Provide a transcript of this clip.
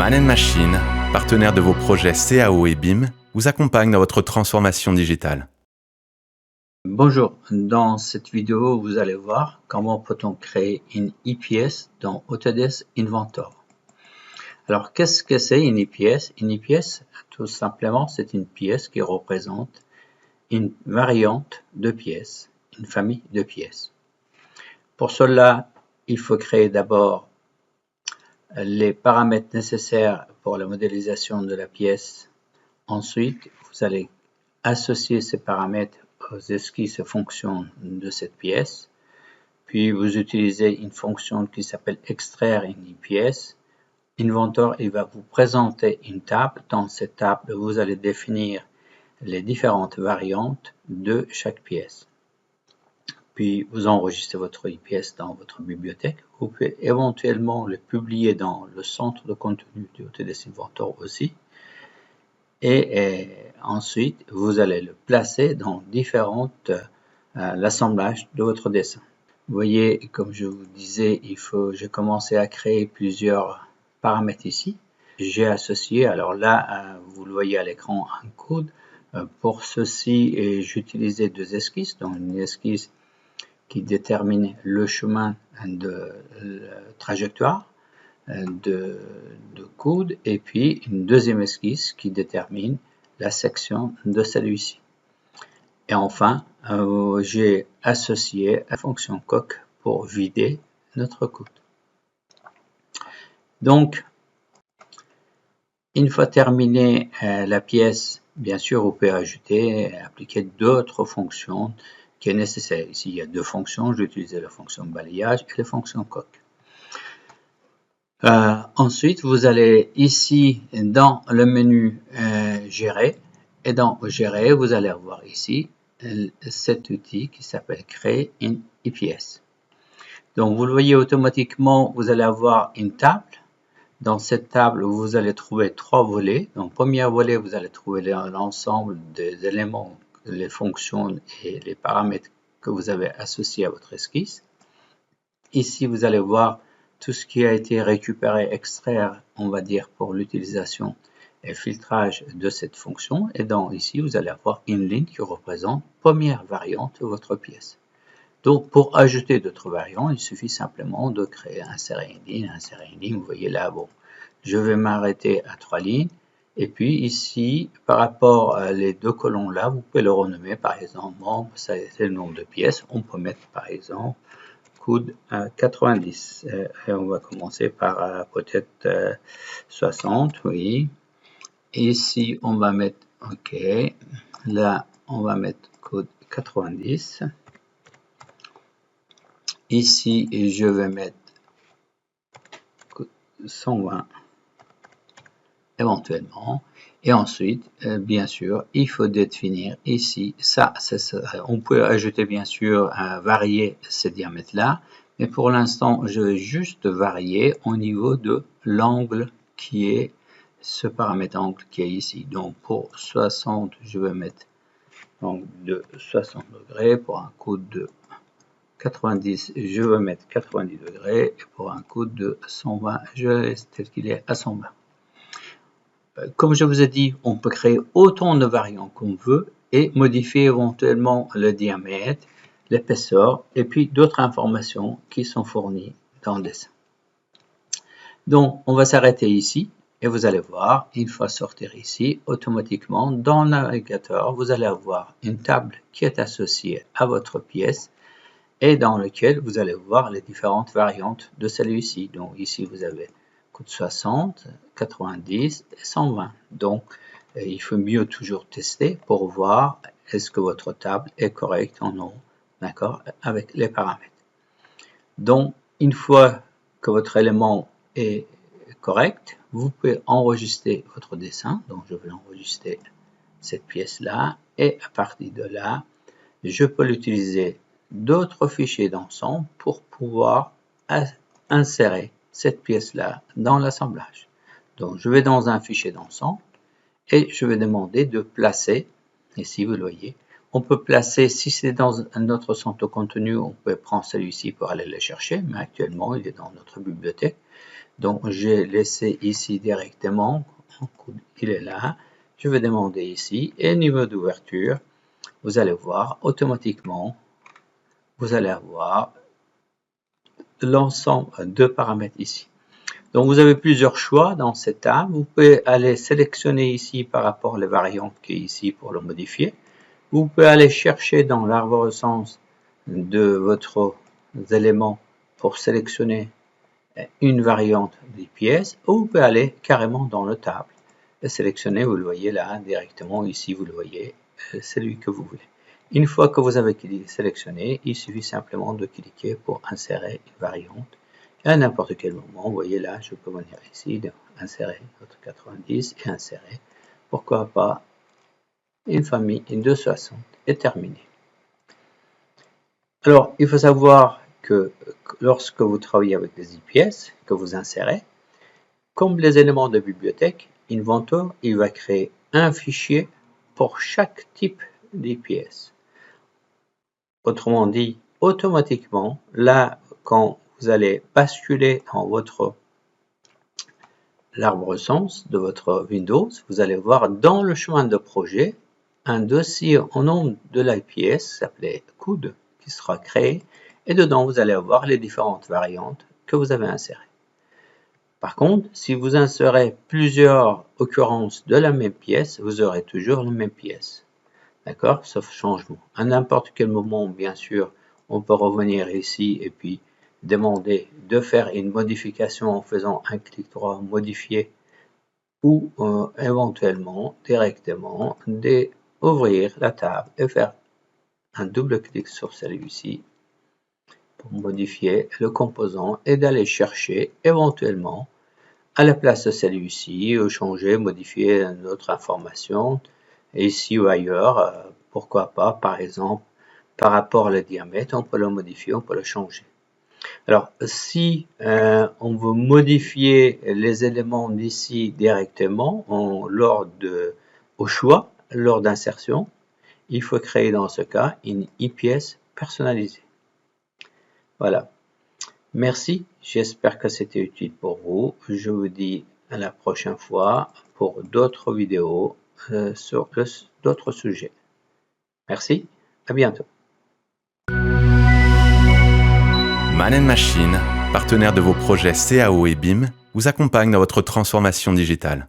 Man & Machine, partenaire de vos projets CAO et BIM, vous accompagne dans votre transformation digitale. Bonjour, dans cette vidéo, vous allez voir comment peut-on créer une IPS dans Autodesk Inventor. Alors, qu'est-ce que c'est une IPS? Une IPS, tout simplement, c'est une pièce qui représente une variante de pièces, une famille de pièces. Pour cela, il faut créer d'abord les paramètres nécessaires pour la modélisation de la pièce. Ensuite, vous allez associer ces paramètres aux esquisses et fonctions de cette pièce. Puis, vous utilisez une fonction qui s'appelle extraire une pièce. Inventor, il va vous présenter une table. Dans cette table, vous allez définir les différentes variantes de chaque pièce. Puis, vous enregistrez votre IPS dans votre bibliothèque. Vous pouvez éventuellement le publier dans le centre de contenu de Autodesk Inventor aussi. Et ensuite, vous allez le placer dans l'assemblage de votre dessin. Vous voyez, comme je vous disais, j'ai commencé à créer plusieurs paramètres ici. J'ai associé, alors là, vous le voyez à l'écran, un code. Pour ceci, j'utilisais deux esquisses, donc une esquisse qui détermine le chemin de trajectoire de coude et puis une deuxième esquisse qui détermine la section de celui-ci. Et enfin, j'ai associé la fonction coque pour vider notre coude. Donc, une fois terminée la pièce, bien sûr, vous pouvez ajouter et appliquer d'autres fonctions qui est nécessaire. Ici, il y a deux fonctions. J'ai utilisé la fonction balayage et la fonction coque. Ensuite, vous allez ici dans le menu Gérer et dans Gérer, vous allez avoir ici cet outil qui s'appelle Créer une IPS. Donc, vous le voyez automatiquement, vous allez avoir une table. Dans cette table, vous allez trouver trois volets. Donc, premier volet, vous allez trouver l'ensemble des éléments, les fonctions et les paramètres que vous avez associés à votre esquisse. Ici, vous allez voir tout ce qui a été récupéré, extraire, on va dire, pour l'utilisation et filtrage de cette fonction. Et ici, vous allez avoir une ligne qui représente première variante de votre pièce. Donc, pour ajouter d'autres variantes, il suffit simplement de créer, insérer une ligne. Vous voyez là, bon, je vais m'arrêter à 3 lignes. Et puis ici, par rapport à les deux colonnes là, vous pouvez le renommer, par exemple, c'est le nombre de pièces. On peut mettre, par exemple, coude 90. Et on va commencer par peut-être 60, oui. Ici, on va mettre, OK. Là, on va mettre coude 90. Ici, je vais mettre 120 éventuellement. Et ensuite, bien sûr, il faut définir ici, on peut ajouter bien sûr, varier ces diamètres-là, mais pour l'instant, je vais juste varier au niveau de l'angle qui est ce paramètre angle qui est ici. Donc pour 60, je vais mettre donc de 60 degrés, pour un coude de 90, je vais mettre 90 degrés, et pour un coude de 120, je laisse tel qu'il est à 120. Comme je vous ai dit, on peut créer autant de variantes qu'on veut et modifier éventuellement le diamètre, l'épaisseur et puis d'autres informations qui sont fournies dans le dessin. Donc, on va s'arrêter ici et vous allez voir, une fois sortir ici, automatiquement dans le navigateur, vous allez avoir une table qui est associée à votre pièce et dans laquelle vous allez voir les différentes variantes de celui-ci. Donc ici, vous avez coude 60, 90 et 120. Donc, il faut mieux toujours tester pour voir est-ce que votre table est correcte en non, d'accord, avec les paramètres. Donc, une fois que votre élément est correct, vous pouvez enregistrer votre dessin. Donc, je vais enregistrer cette pièce-là et à partir de là, je peux l'utiliser d'autres fichiers d'ensemble pour pouvoir insérer cette pièce-là dans l'assemblage. Donc, je vais dans un fichier d'ensemble et je vais demander de placer, ici vous le voyez, on peut placer, si c'est dans un autre centre de contenu, on peut prendre celui-ci pour aller le chercher, mais actuellement il est dans notre bibliothèque. Donc, j'ai laissé ici directement, il est là. Je vais demander ici, et niveau d'ouverture, vous allez voir automatiquement, vous allez avoir l'ensemble de paramètres ici. Donc, vous avez plusieurs choix dans cette table. Vous pouvez aller sélectionner ici par rapport à la variante qui est ici pour le modifier. Vous pouvez aller chercher dans l'arborescence de votre élément pour sélectionner une variante des pièces, ou vous pouvez aller carrément dans le table et sélectionner, vous le voyez là, directement ici, vous le voyez, celui que vous voulez. Une fois que vous avez sélectionné, il suffit simplement de cliquer pour insérer une variante. Et à n'importe quel moment, vous voyez là, je peux venir ici, insérer votre 90 et insérer, pourquoi pas, une famille 260 est terminée. Alors, il faut savoir que lorsque vous travaillez avec des IPS que vous insérez, comme les éléments de bibliothèque, Inventor, il va créer un fichier pour chaque type d'IPS. Autrement dit, automatiquement, là, quand vous allez basculer dans l'arborescence de votre Windows, vous allez voir dans le chemin de projet un dossier au nom de l'IPS s'appelait CUD qui sera créé, et dedans vous allez avoir les différentes variantes que vous avez insérées. Par contre, si vous insérez plusieurs occurrences de la même pièce, vous aurez toujours la même pièce. D'accord? Sauf changement. À n'importe quel moment, bien sûr, on peut revenir ici et puis demander de faire une modification en faisant un clic droit modifier, ou éventuellement directement ouvrir la table et faire un double clic sur celui-ci pour modifier le composant et d'aller chercher éventuellement à la place de celui-ci, changer, modifier une autre information, et ici ou ailleurs, pourquoi pas, par exemple, par rapport au diamètre, on peut le modifier, on peut le changer. Alors, si on veut modifier les éléments d'ici directement, au choix, lors d'insertion, il faut créer dans ce cas une IPS personnalisée. Voilà. Merci, j'espère que c'était utile pour vous. Je vous dis à la prochaine fois pour d'autres vidéos sur d'autres sujets. Merci, à bientôt. Man & Machine, partenaire de vos projets CAO et BIM, vous accompagne dans votre transformation digitale.